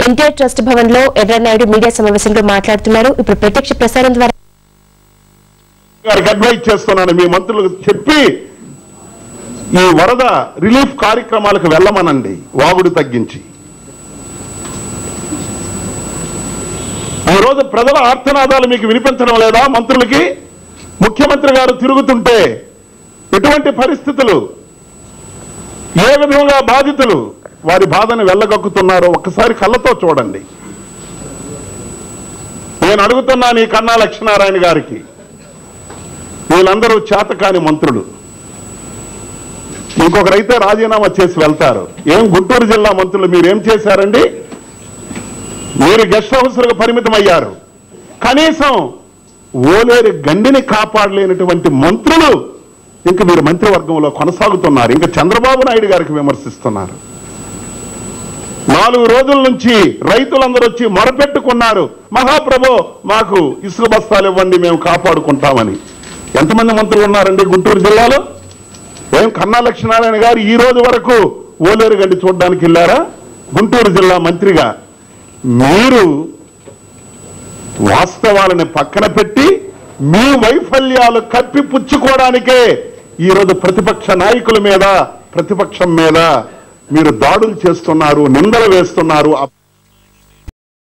NTR trust Bhavan లో Yerrannaidu media సమావేశంలో మాట్లాడుతున్నారు. ఇప్పుడు ప్రత్యక్ష ప్రసారం ద్వారా అడ్వైజ్ చేస్తున్నాను, మీ మంత్రులకు చెప్పి ఈ వరద రిలీఫ్ కార్యక్రమాలకు వెళ్ళమనండి, వాగుడు తగ్గించి. ఈరోజు ప్రజల ఆర్తనాదాలు మీకు వినిపించడం లేదా? మంత్రులకి ముఖ్యమంత్రి గారు తిరుగుతుంటే ఎటువంటి పరిస్థితులు, ఏ విధంగా బాధితులు వారి బాధను వెళ్ళగక్కుతున్నారో ఒక్కసారి కళ్ళతో చూడండి. నేను అడుగుతున్నాను ఈ కన్నా లక్ష్మీనారాయణ గారికి, వీళ్ళందరూ చేతకాని మంత్రులు, ఇంకొకరైతే రాజీనామా చేసి వెళ్తారు. ఏం గుంటూరు జిల్లా మంత్రులు మీరేం చేశారండి? మీరు గెస్ట్ హౌస్లకు పరిమితం అయ్యారు. కనీసం ఓలేరు గండిని కాపాడలేనటువంటి మంత్రులు ఇంక మీరు మంత్రివర్గంలో కొనసాగుతున్నారు. ఇంకా చంద్రబాబు నాయుడు గారికి విమర్శిస్తున్నారు. 4 రోజుల నుంచి రైతులందరూ వచ్చి మొరపెట్టుకున్నారు, మహాప్రభు మాకు ఇసుక బస్తాలు ఇవ్వండి, మేము కాపాడుకుంటామని. ఎంతమంది మంత్రులు ఉన్నారండి గుంటూరు జిల్లాలో? ఏం కన్నా లక్ష్మీనారాయణ గారు ఈ రోజు వరకు ఓలేరు గడ్డి చూడడానికి వెళ్ళారా? గుంటూరు జిల్లా మంత్రిగా మీరు వాస్తవాలను పక్కన పెట్టి మీ వైఫల్యాలు కప్పిపుచ్చుకోవడానికే ఈరోజు ప్రతిపక్ష నాయకుల మీద, ప్రతిపక్షం మీద మీరు దాడులు చేస్తున్నారు, నిందలు వేస్తున్నారు.